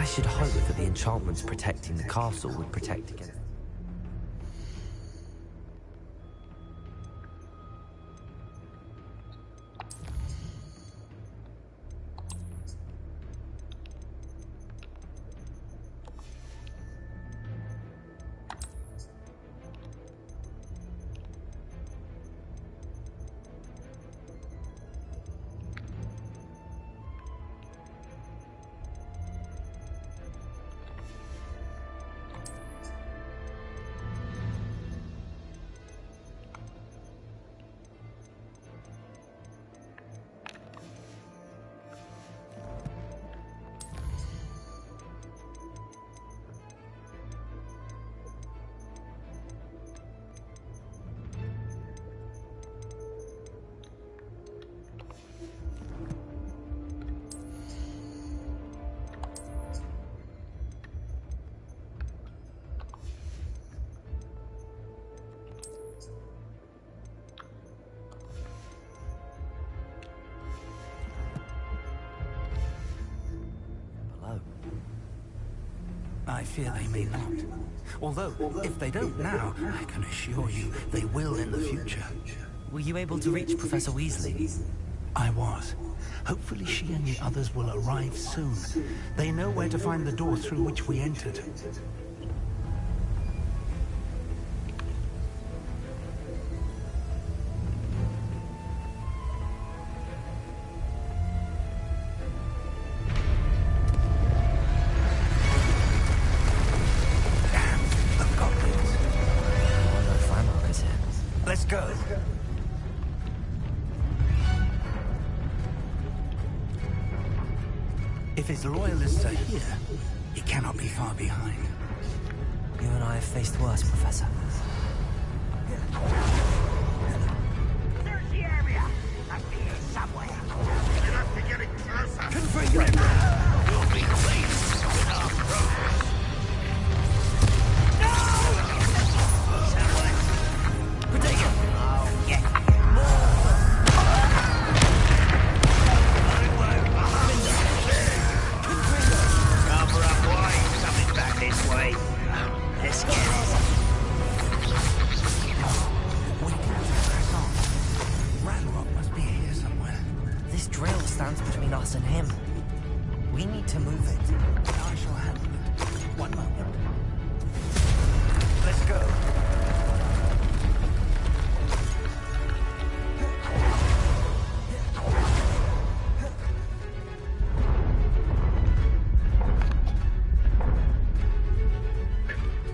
should hope that the enchantments protecting the castle would protect against... I fear they may not. Although, if they don't now, I can assure you they will in the future. Were you able to reach Professor Weasley? I was. Hopefully she and the others will arrive soon. They know where to find the door through which we entered. Let's go. If his loyalists are here, he cannot be far behind. You and I have faced worse, Professor. There's the area. I'm here somewhere. You have to get it closer. Confringo! We'll be pleased with our progress. Between us and him. We need to move it. I shall handle it. One moment. Let's go.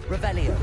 Revelio.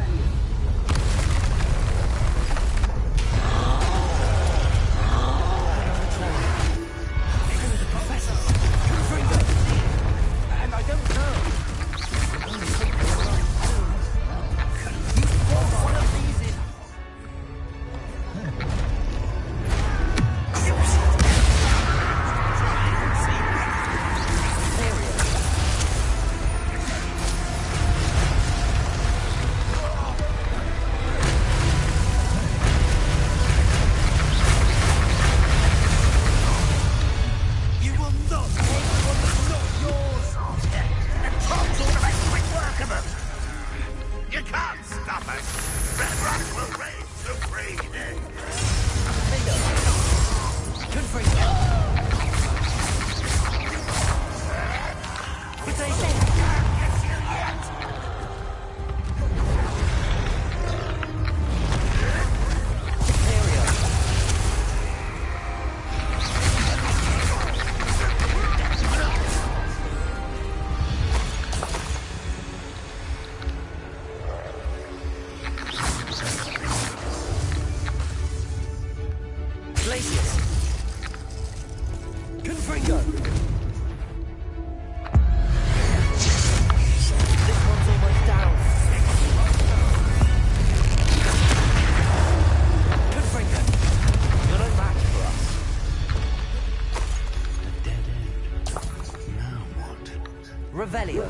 Revelio.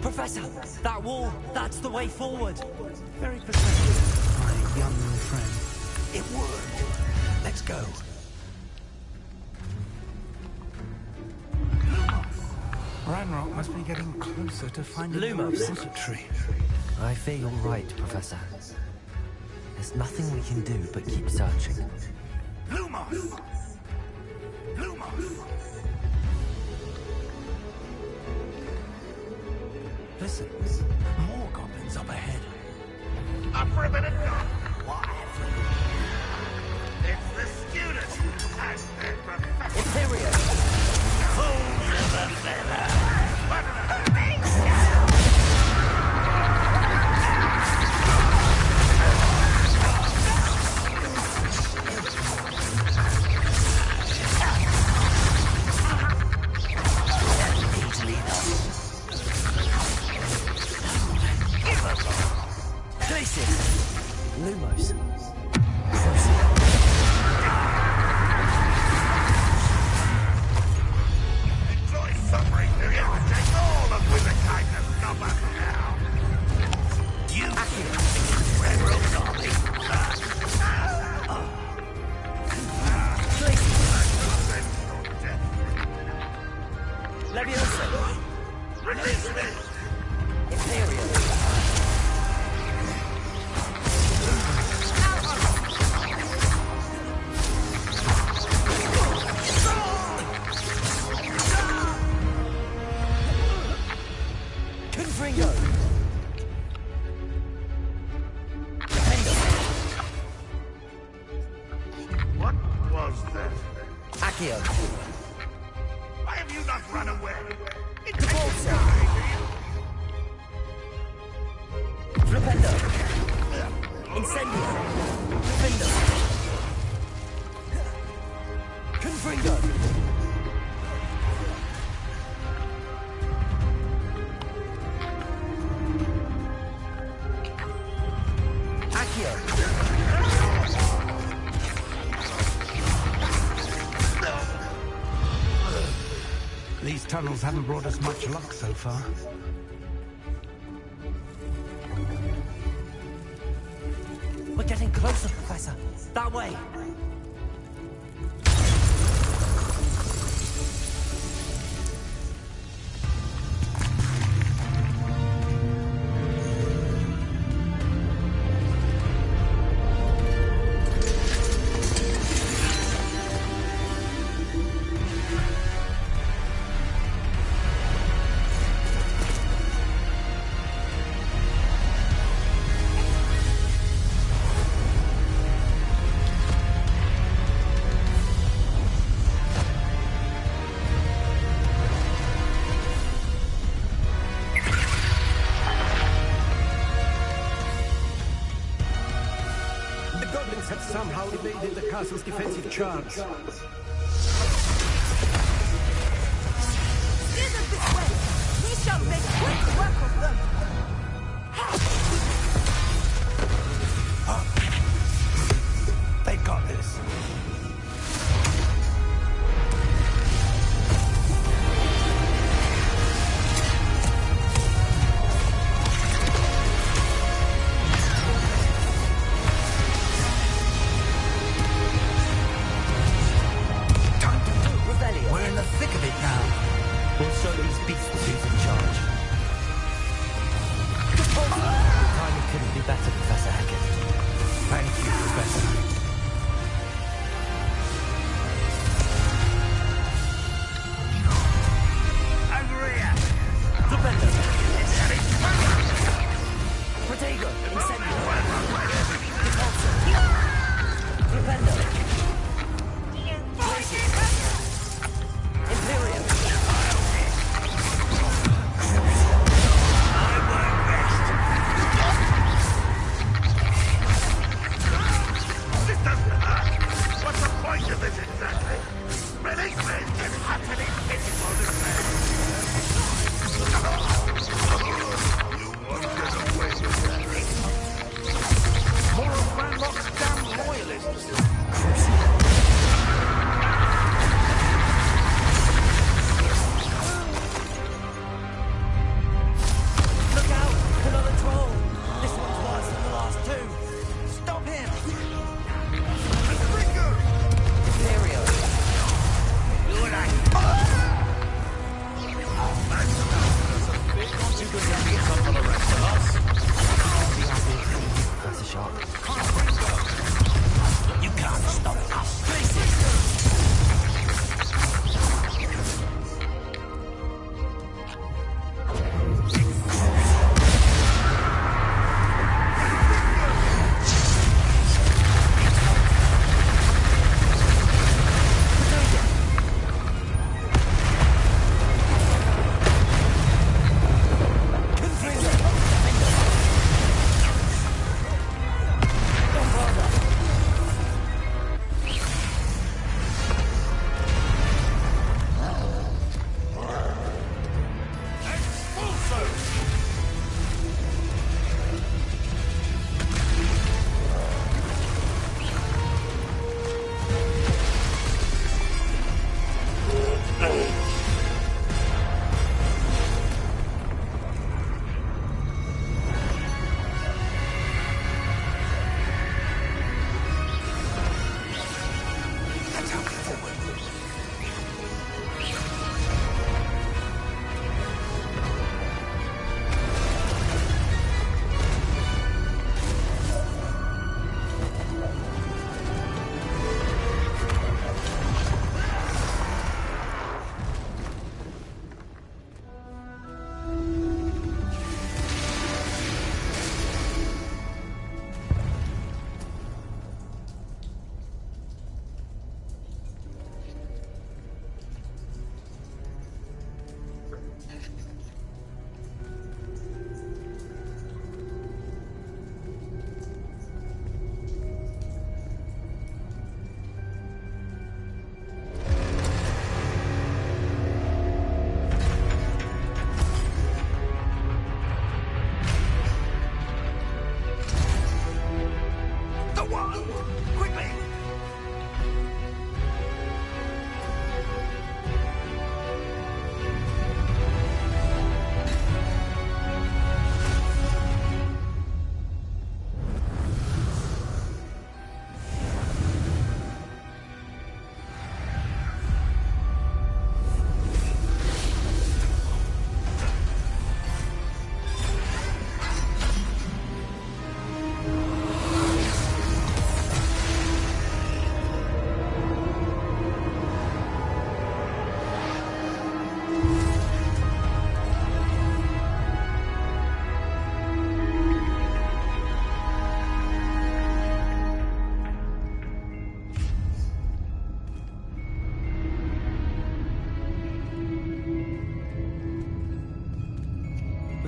Professor, that wall, that's the way forward. Very perceptive, my young friend. It worked. Let's go. Ranrock must be getting closer to finding the Lumos. repository. I fear you're right, Professor. There's nothing we can do but keep searching. Lumos! Lumos! Listen, more goblins up ahead. Up for a minute, no. What have we? It's the students and their professor. Imperium! Fools of the feather! Lumos. Enjoy suffering, do you? Take all of Wizardkind and number now. You Red Rose Army. Levioso. Release me! Imperium. Confringo. What was that? Accio. Why have you not run away? Devolsa. Flipendo. Incendio. Flipendo. Confringo. Accio. These tunnels haven't brought us much luck so far. We're getting closer, Professor. That way. The goblins have somehow evaded the castle's defensive charge. Steer them this way! We shall make quick work of them! They got this. Revelio. We're in the thick of it now. We'll show these beasts who's in charge. Timing couldn't be better, Professor Hackett. Thank you, Professor. Angria! Flipendo. Protego. Incendio. Devolsa. Flipendo. Imperium. I work best.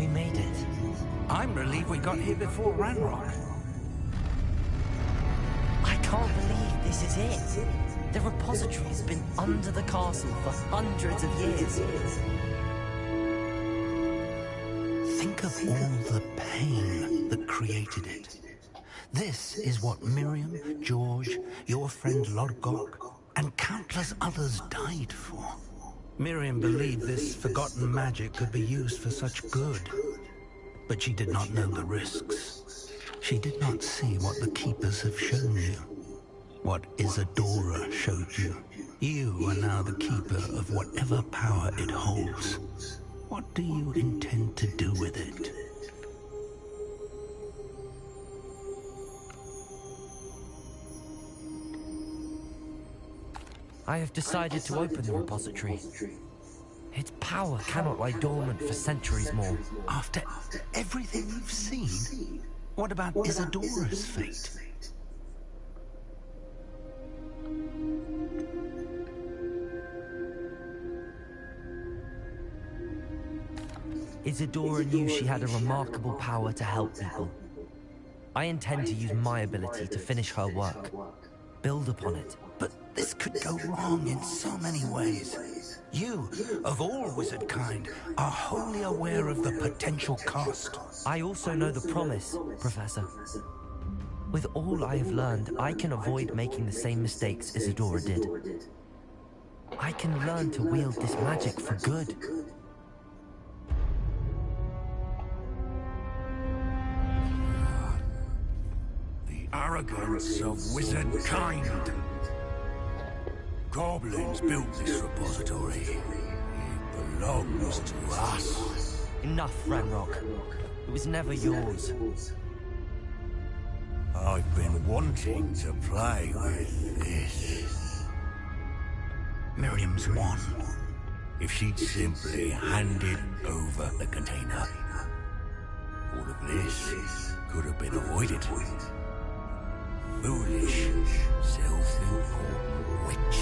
We made it. I'm relieved we got here before Ranrock. I can't believe this is it. The repository's been under the castle for hundreds of years. Think of all the pain that created it. This is what Miriam, George, your friend Lodgok, and countless others died for. Miriam believed this forgotten magic could be used for such good. But she did not know the risks. She did not see what the Keepers have shown you. What Isadora showed you. You are now the Keeper of whatever power it holds. What do you intend to do with it? I have decided to open the repository. Its power cannot lie dormant for centuries more. After everything you've seen, what about Isadora's fate? Isadora knew she had a remarkable power to help people. I intend to use my ability to finish her work, build upon it. But this could go wrong in so many ways. You, of all wizard kind, are wholly aware of the potential cost. I also know the promise, Professor. With all I have learned, I can avoid making the same mistakes Isadora did. I can learn to wield this magic for good. The arrogance of wizard kind. Goblins built this repository. It belongs to us. Enough, Ranrock. It was never yours. I've been wanting to play with this. Miriam's won. If she'd simply handed over the container, all of this could have been avoided. Foolish, self-important witch.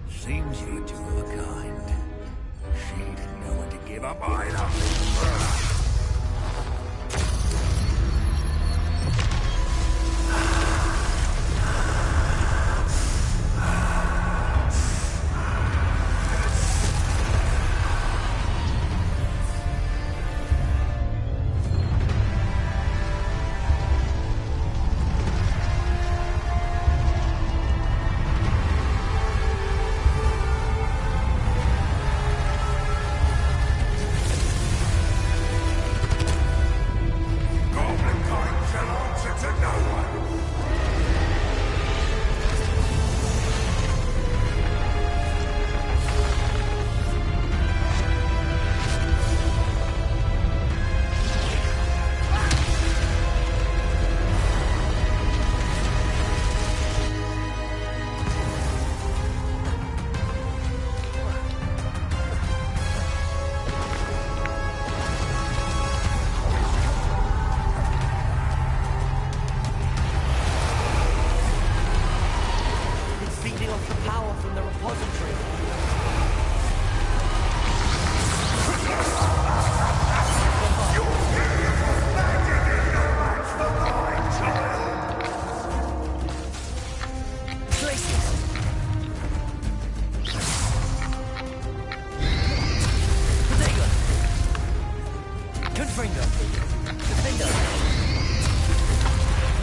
Seems you're two of a kind. She didn't know when to give up either.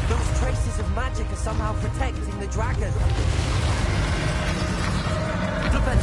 Those traces of magic are somehow protecting the dragon. Defend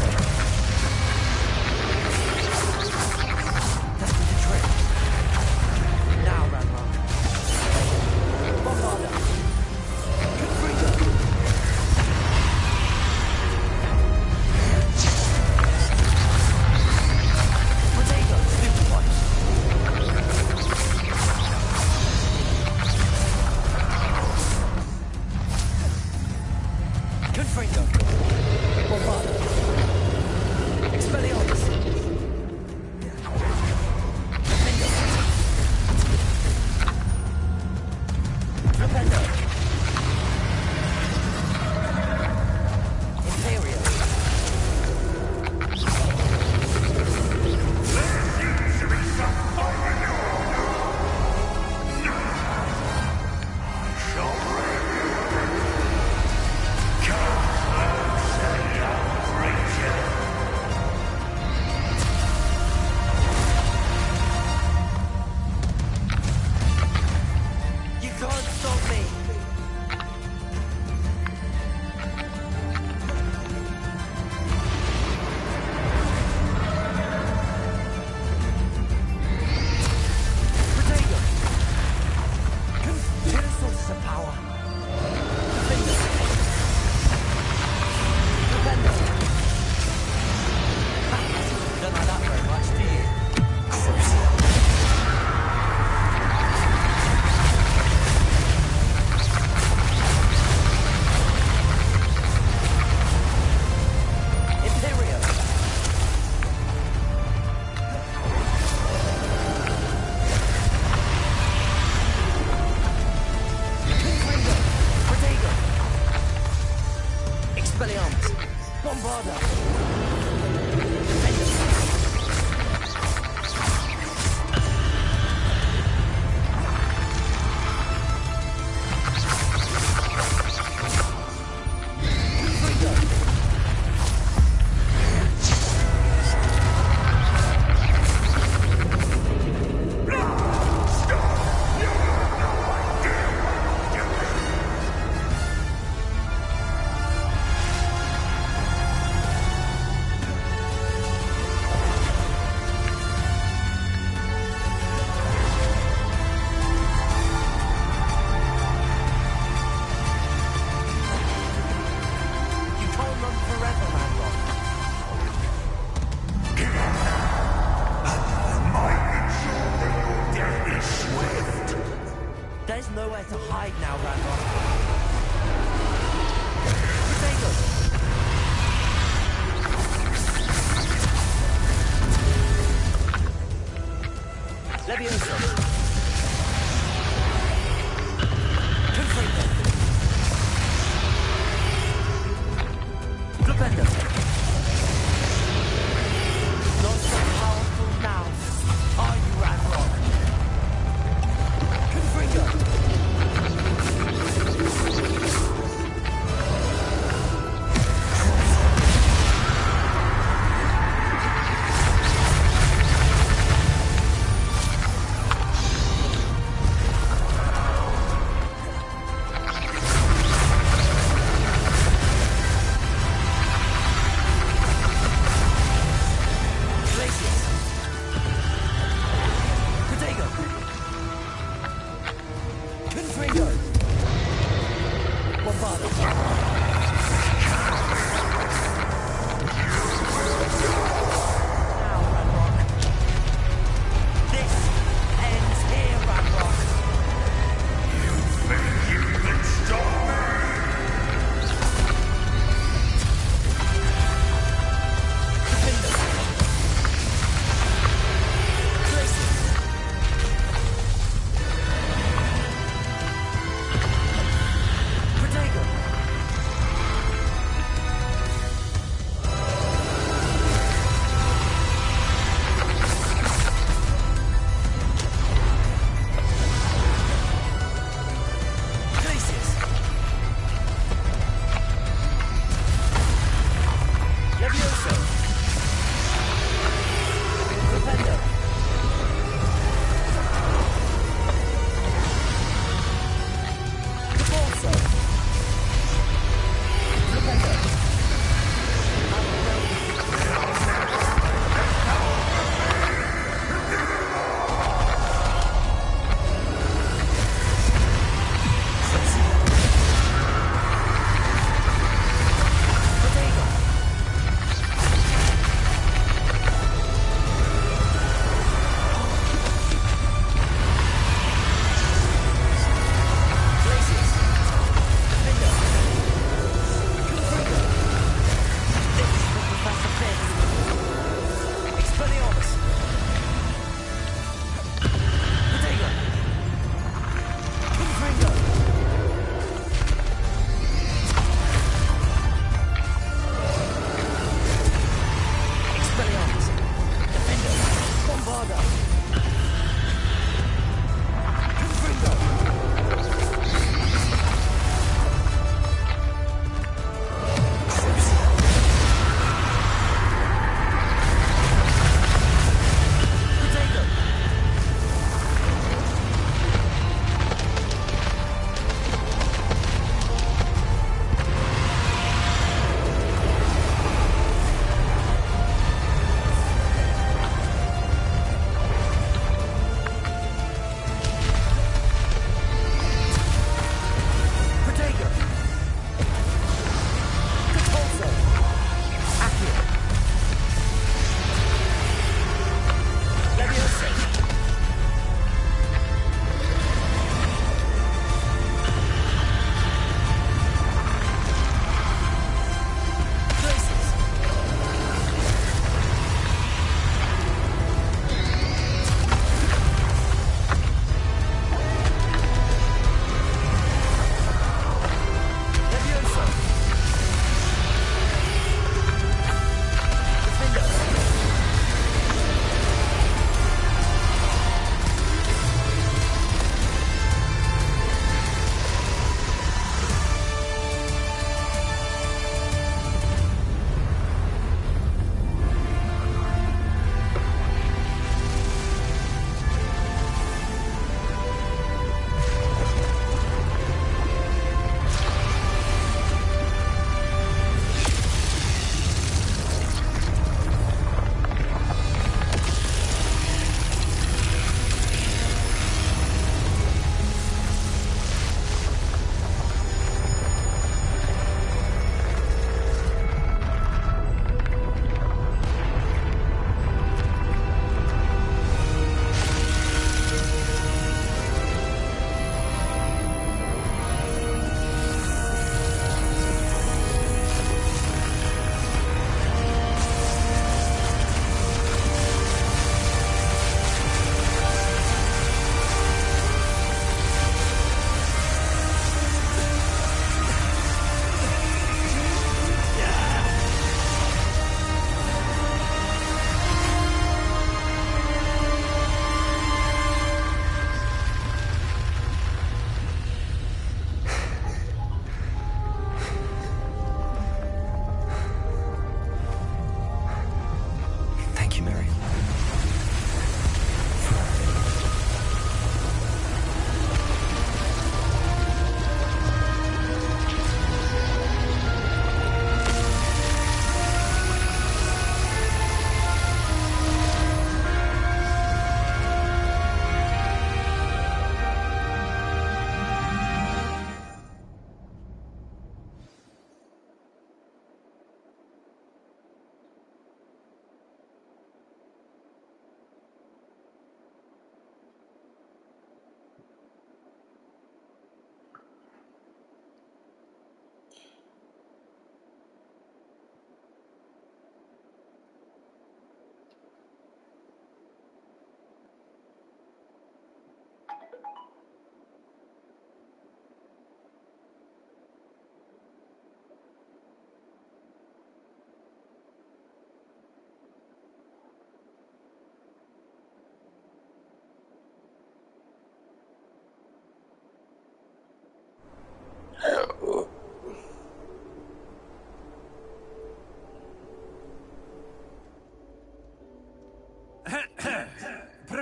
There's nowhere to hide now, Ranrock. Potato! Levioso! Confringo! Flipendo! Not so powerful now, are you, Ranrock? Confringo!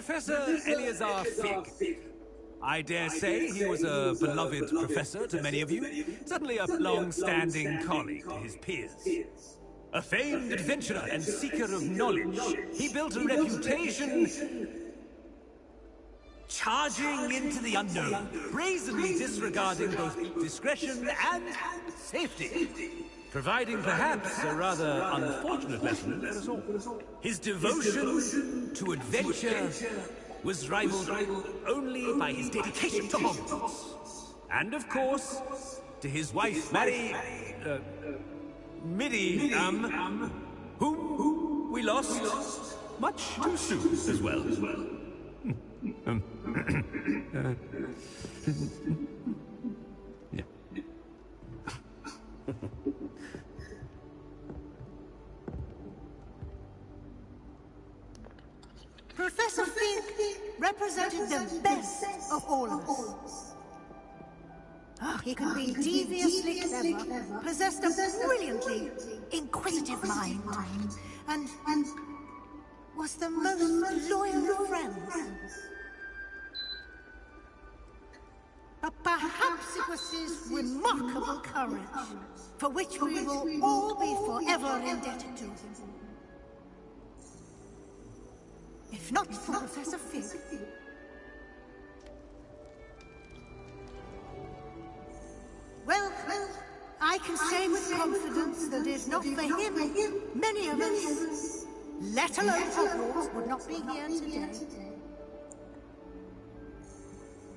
Professor Eleazar Fig. I dare say he was a beloved professor to many of you, certainly a long-standing colleague to his peers. A famed adventurer and seeker of knowledge, he built a reputation charging into the unknown, brazenly disregarding both discretion and safety. Providing perhaps a rather unfortunate lesson for us all. His devotion to adventure was rivaled only by his dedication to Hogwarts. And of course, to his wife, Midi, whom we lost much too soon as well. Yeah. Professor Fig represented the best of all of us. He could be deviously clever, possessed a brilliantly inquisitive mind, and was the most loyal of friends. But perhaps it was his remarkable courage, for which we will all be forever indebted to him. If not for Professor Fig. Well, I can say with confidence that if not for him, many of us, let alone Hogwarts, would not be here today.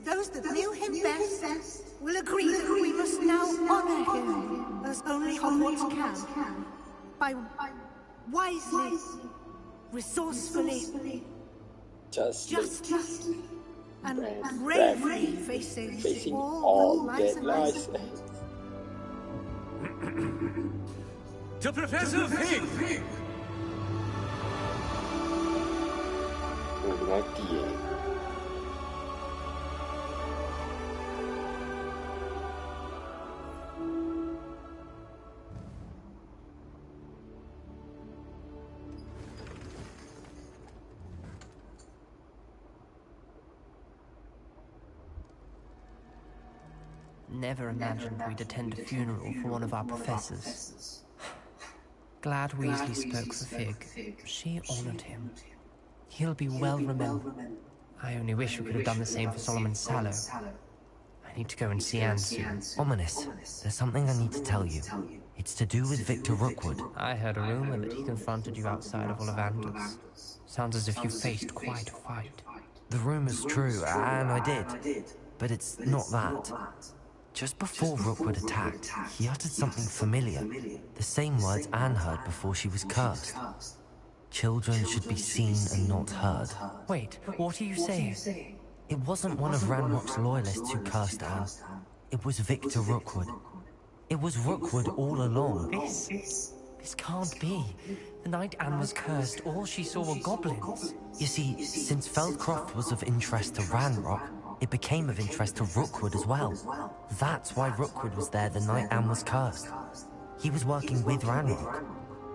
Those that knew him best will agree that we must now honor him as only Hogwarts can, by wisely, resourcefully, justly, and bravely facing all that lies ahead. To Professor Fig! Never imagined we'd attend a funeral for one of our professors. Glad Weasley spoke for Fig. She honored him. He'll be well remembered. I only wish we could have done the same for Solomon Sallow. I need to go and see Anne soon. Ominous, there's something I need to tell you. It's to do with Victor Rookwood. I heard a rumor that he confronted you outside of Ollivanders. Sounds as if you faced quite a fight. The rumor's true, and I did. But it's not that. Just before Rookwood attacked, he uttered something familiar. The same words Anne heard before she was cursed. Children should be seen and not heard. Wait, what are you saying? It wasn't one of Ranrock's loyalists who cursed Anne. It was Victor Rookwood. It was Rookwood all along. This can't be. The night Anne was cursed, all she saw were goblins. You see, since Feldcroft was of interest to Ranrock, it became of interest to Rookwood as well. That's why Rookwood was there the night Anne was cursed. He was working with Ranrock.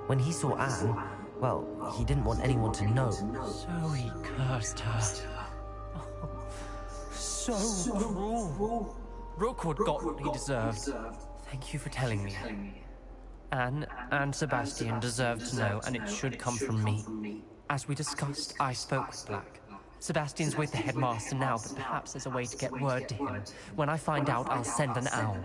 When he saw Anne, well, he didn't want anyone to know. So he cursed her. Oh, so cruel. Rookwood got what he deserved. Thank you for telling me. Anne and Sebastian deserve to know, and it should come from me. As we discussed, I spoke with Black. Sebastian's with the headmaster now, but perhaps there's a way to get word to him. When I find out, I'll send an owl.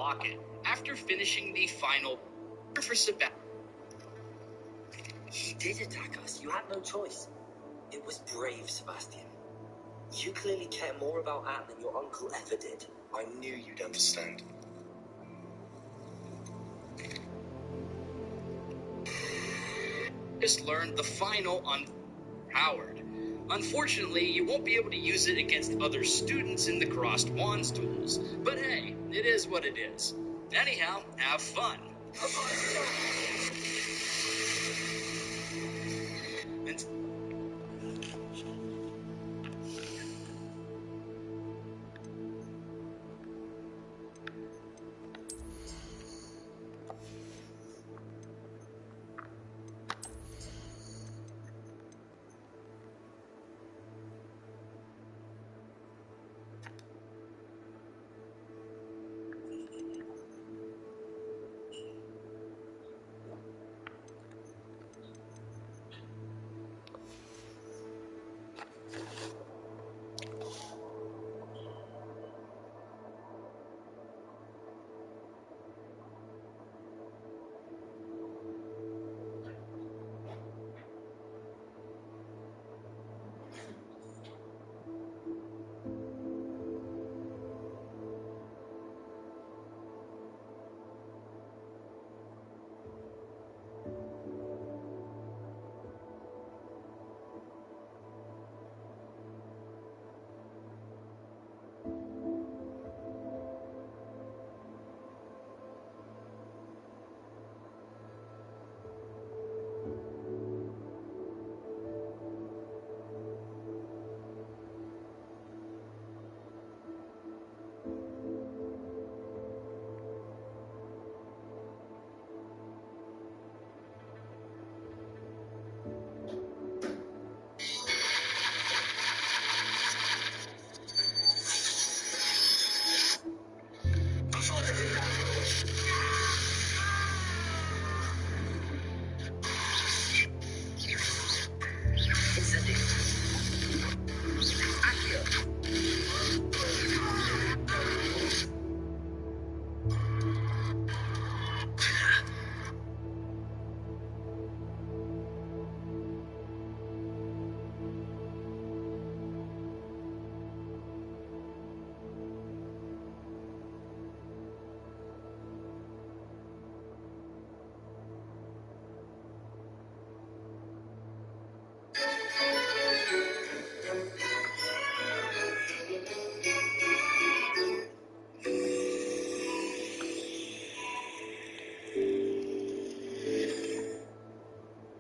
unlock it after finishing the final for Sebastian. He did attack us. You had no choice. It was brave, Sebastian. You clearly care more about Anne than your uncle ever did. I knew you'd understand. Just learned the final on Howard. Unfortunately, you won't be able to use it against other students in the Crossed Wands duels. But hey, it is what it is. Anyhow, have fun. And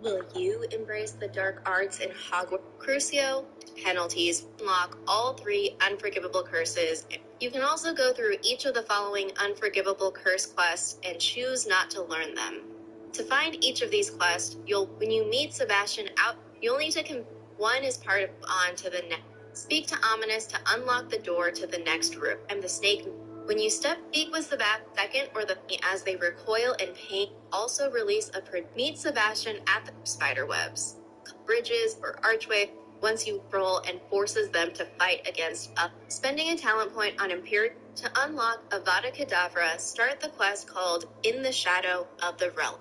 will you embrace the dark arts in Hogwarts? Crucio, penalties, unlock all 3 unforgivable curses. You can also go through each of the following unforgivable curse quests and choose not to learn them. To find each of these quests, when you meet Sebastian you'll need to one is part of on to the next. Speak to Ominous to unlock the door to the next room. And the snake. When you speak with Sebastian or as they recoil in pain, also release meet Sebastian at the spider webs, bridges, or archway. Once you roll and forces them to fight against spending a talent point on Imperial to unlock Avada Kedavra, start the quest called In the Shadow of the Realm.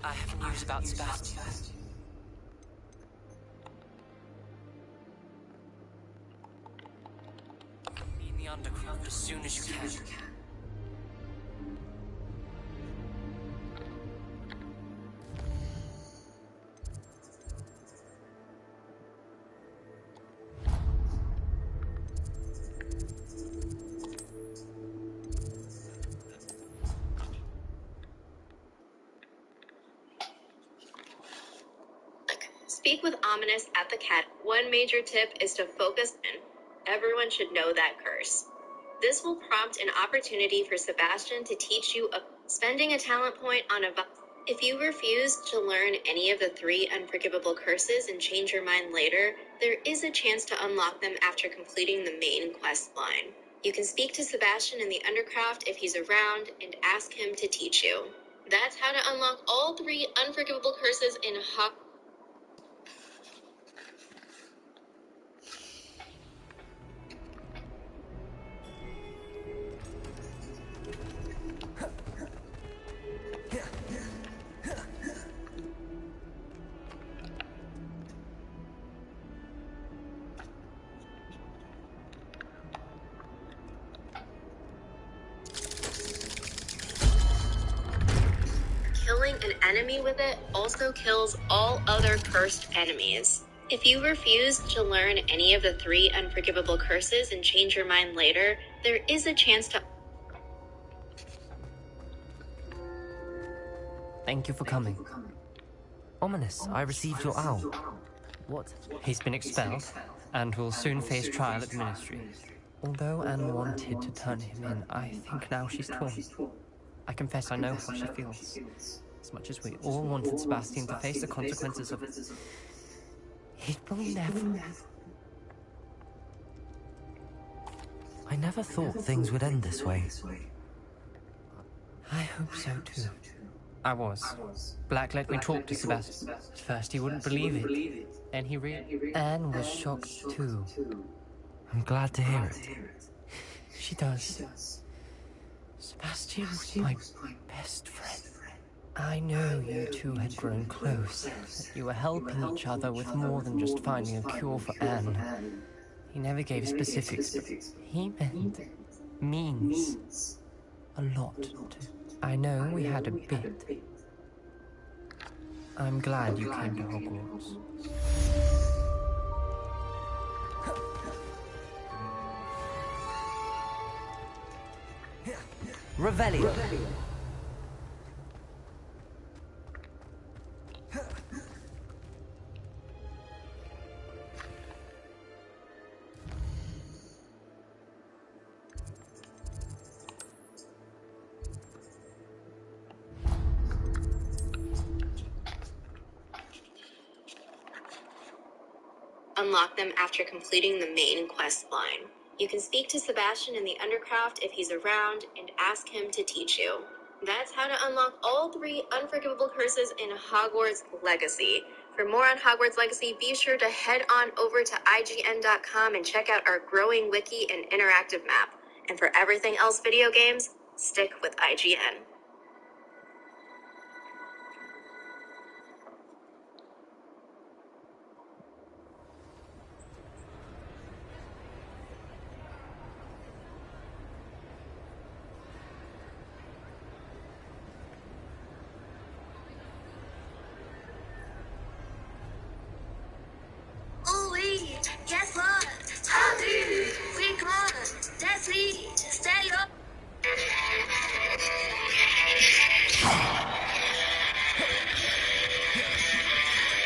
I have news about Sebastian. Be in the underground as soon as you can. Speak with Ominous at the cat. One major tip is to focus in. Everyone should know that curse. This will prompt an opportunity for Sebastian to teach you spending a talent point on a... If you refuse to learn any of the 3 unforgivable curses and change your mind later, there is a chance to unlock them after completing the main quest line. You can speak to Sebastian in the Undercroft if he's around and ask him to teach you. That's how to unlock all 3 unforgivable curses in Killing an enemy with it also kills all other cursed enemies. If you refuse to learn any of the 3 unforgivable curses and change your mind later, there is a chance to... Thank you for coming. Ominous, I received your owl. What? He's been expelled, and will soon face trial at the Ministry. Although Anne wanted to turn him in, I think now she's torn. I confess I know how she feels. As much as we all wanted Sebastian to face the consequences of it, it will never... I never thought things would end this way. I hope so too. I was. Black let me talk to Sebastian. At first he wouldn't believe it. Then he really... Anne was shocked too. I'm glad to hear it. She does. Sebastian was my best friend. I know you two had grown close, that you were helping each other with more than just finding a cure for Anne. He never gave specifics, but he means a lot to... I know we had a bit. I'm glad you came to Hogwarts. Revelio. Unlock them after completing the main quest line. You can speak to Sebastian in the Undercroft if he's around and ask him to teach you. That's how to unlock all 3 unforgivable curses in Hogwarts Legacy. For more on Hogwarts Legacy, be sure to head on over to IGN.com and check out our growing wiki and interactive map. And for everything else video games, stick with IGN. Guess what? How do we gone? That's me. Stay up.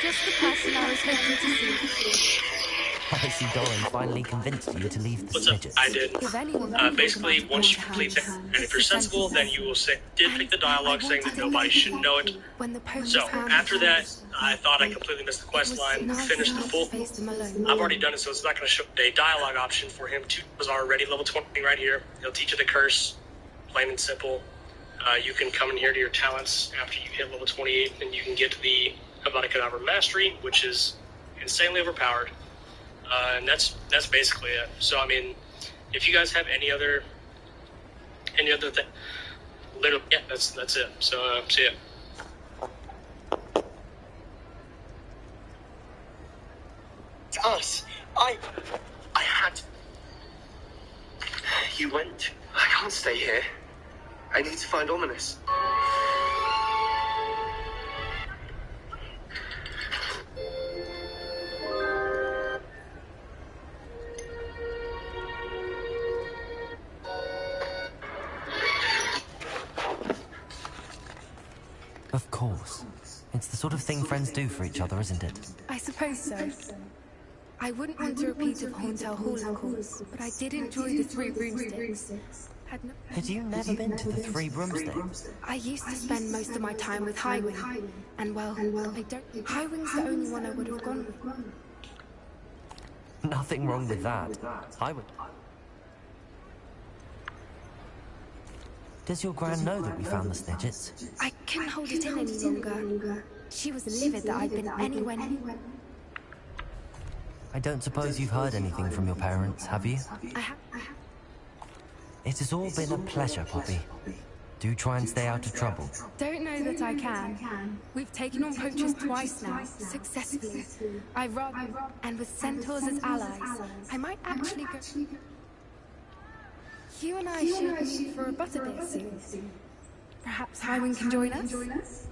Just the person I was hoping to see. I see Doran finally convinced you to leave the Smidgets. I did. Basically, once you complete that, and if you're sensible, then you will did pick the dialogue saying that nobody should know it. So, after that, I thought I completely missed the quest line, finished the full... I've already done it, so it's not going to show a dialogue option for him. 2 was already level 20 right here. He'll teach you the curse, plain and simple. You can come in here to your talents after you hit level 28, and you can get to the Avada Kedavra Mastery, which is insanely overpowered. And that's basically it. So I mean, if you guys have any other thing, literally, yeah, that's it. So see ya. It's us. I had. You went. I can't stay here. I need to find Ominous. Of course. It's the sort of thing friends do for each other, isn't it? I suppose so. I wouldn't want to repeat of Horntail Hall, of course, but I did enjoy the Three Broomsticks. Had you never been to the Three Broomsticks? I used to spend most of my time with Highwing, and well, I don't... Highwing's the only one I would have gone with. Nothing wrong with that. Highwing. Does your gran know that we found the Snidgets? I couldn't hold it in any longer. She was livid that I'd been anywhere near. I don't suppose you've heard anything from your parents, have you? I have. It has all been a pleasure, Poppy. Do try and stay out of trouble. Don't know that I can. We've taken on poachers twice now, successfully. And with centaurs as allies, I might actually go... You and I should meet for a butterbeer soon. Perhaps Highwing can join us?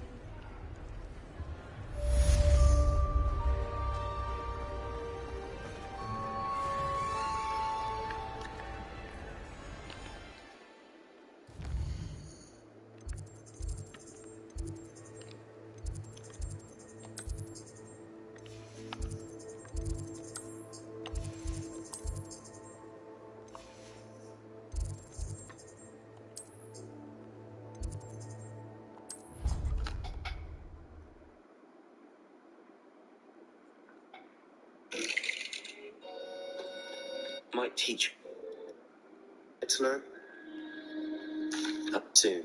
Might teach. It's learn. Up soon.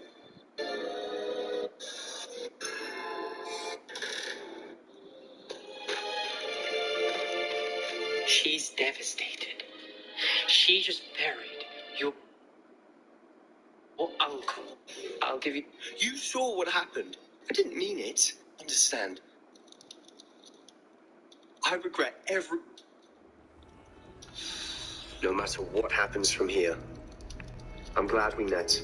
She's devastated. She just buried your uncle. I'll give you... You saw what happened. I didn't mean it. Understand. I regret every... No matter what happens from here, I'm glad we met.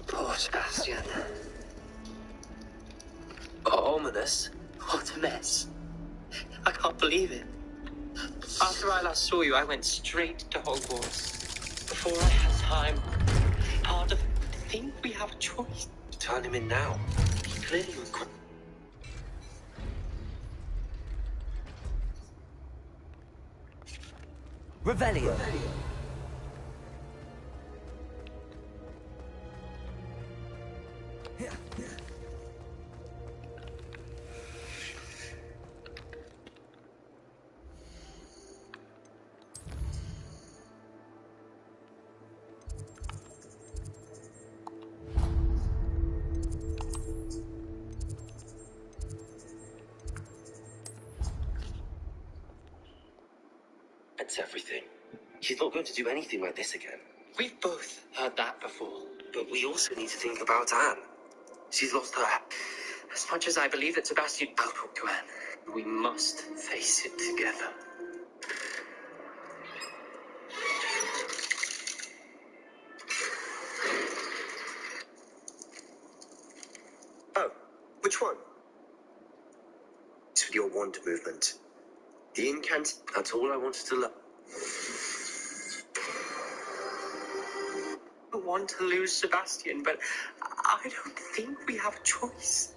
Poor Sebastian. Ominous. What a mess. I can't believe it. After I last saw you, I went straight to Hogwarts. Before I had time, part of I think we have a choice. Turn him in now. He clearly regret. Revelio. That's everything. She's not going to do anything like this again. We've both heard that before. But we also need to think about Anne. She's lost her... As much as I believe that Sebastian will talk to Anne, we must face it together. Oh, which one? It's with your wand movement. The incant... That's all I wanted to learn. I want to lose Sebastian, but I don't think we have a choice.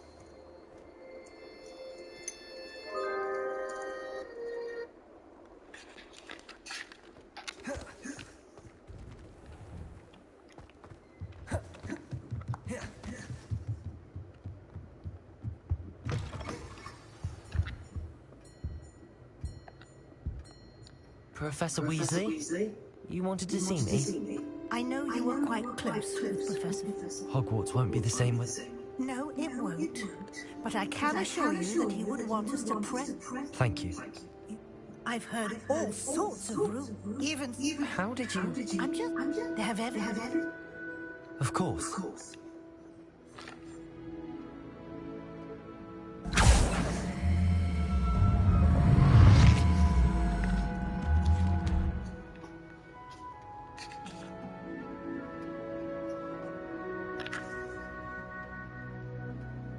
Professor Weasley? You wanted to see me? I know you were quite close with Professor. Hogwarts won't be the same with... No, it won't. But I can assure you that he would want us to pray. Thank you. I've heard all sorts of rumors. Even... How did you... I'm just... They have evidence. Of course.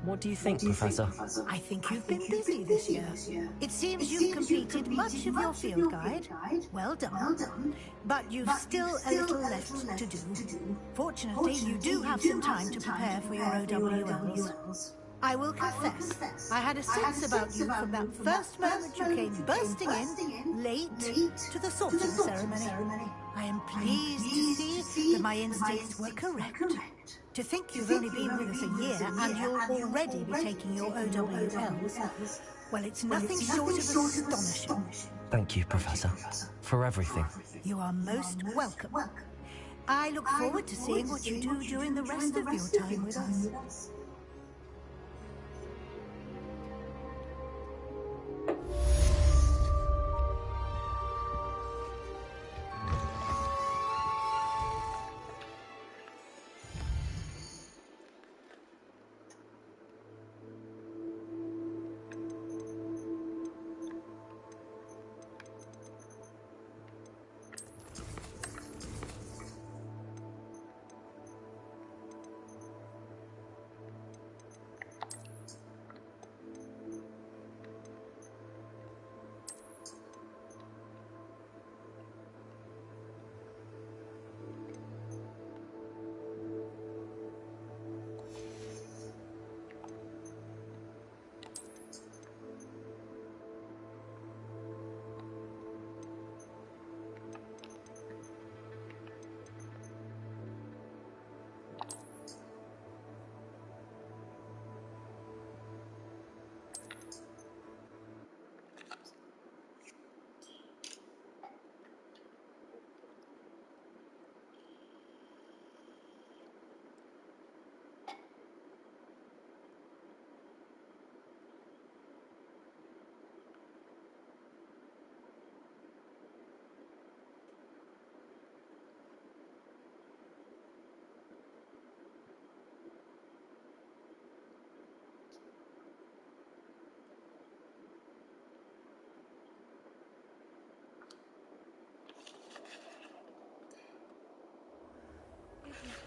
What do you think, Professor? I think you've been busy this year. It seems you've completed much of your field guide. Well done. But you've still a little left to do. Fortunately, you do have some time to prepare for your OWLs. I will confess, I had a sense about you from that first moment you came bursting in, late, to the sorting ceremony. I am pleased to see that my instincts were correct. To think you've only been with us a year and you'll already be taking your OWLs, well, it's nothing short of astonishing. Thank you, Professor, for everything. You are most welcome. I look forward to seeing what you do during the rest of your time with us.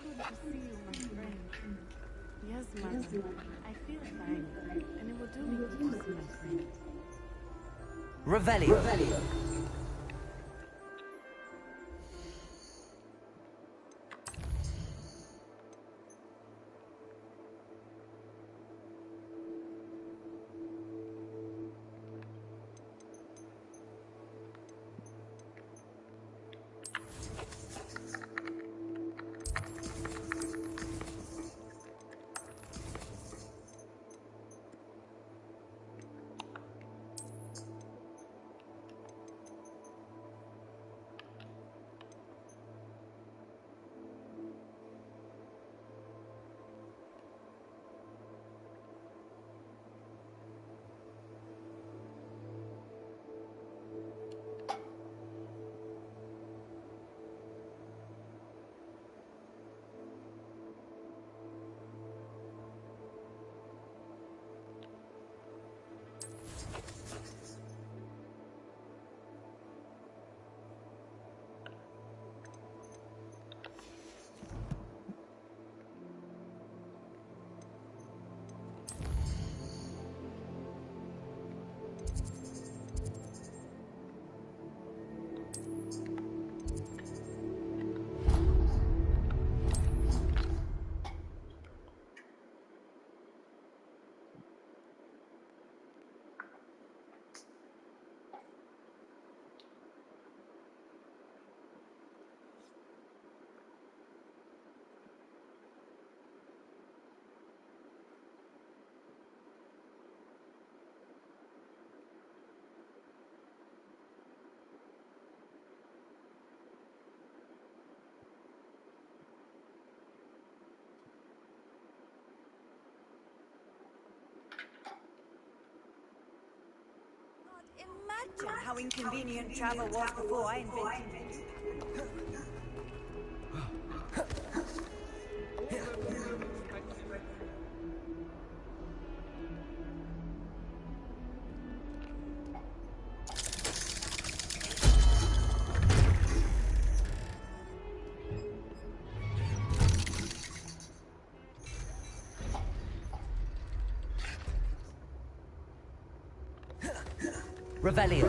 Good to see you, my friend. Yes, mother. I feel fine, and it will do me good to see my friend. Revelio. Imagine how inconvenient travel was before I invented it. Revelio.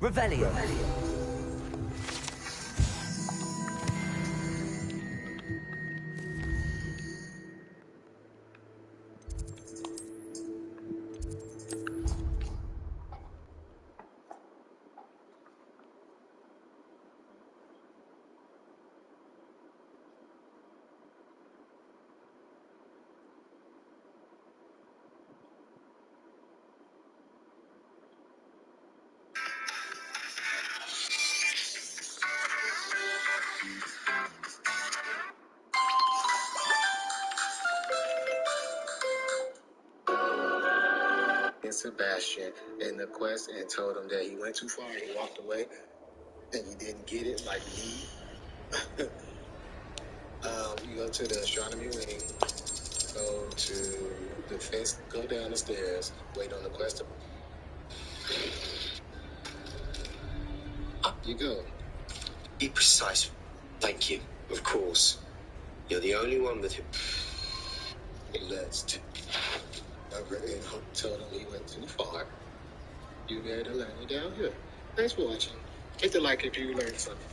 Revelio. Sebastian in the quest and told him that he went too far, he walked away, and you didn't get it like me. You go to the astronomy wing, go to the fence, go down the stairs, wait on the quest. Up you go. Be precise. Thank you. Of course. You're the only one with whom. Let's told him he went too far. You better land it down here. Thanks for watching. Hit the like if you learned something.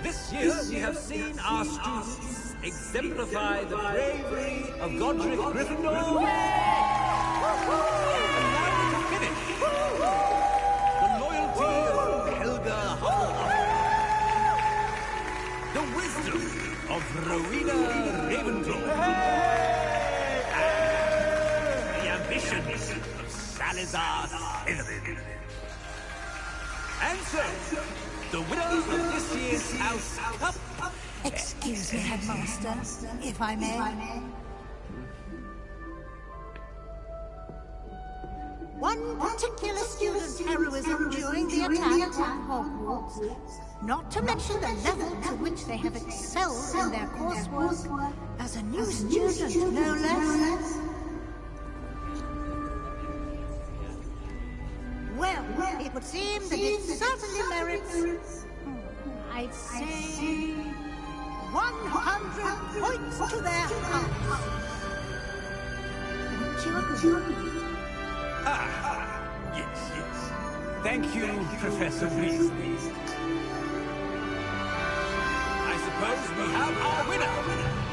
This year, we have seen our students exemplify the bravery of Godric Gryffindor. And now we can finish. The loyalty of Helga Hufflepuff. The wisdom of Rowena Ravenclaw. And the ambitions of Salazar Slytherin. And so, the winners of this year's House Cup. Excuse me, Headmaster, if I may. One particular student's heroism during the attack on Hogwarts, not to mention the level to which they have excelled in their coursework, as a new student, no less. Well, it would seem that it certainly merits, I'd say, 100 points to their house. Wouldn't you agree? Yes. Thank you, Professor Weasley. I suppose we have our winner.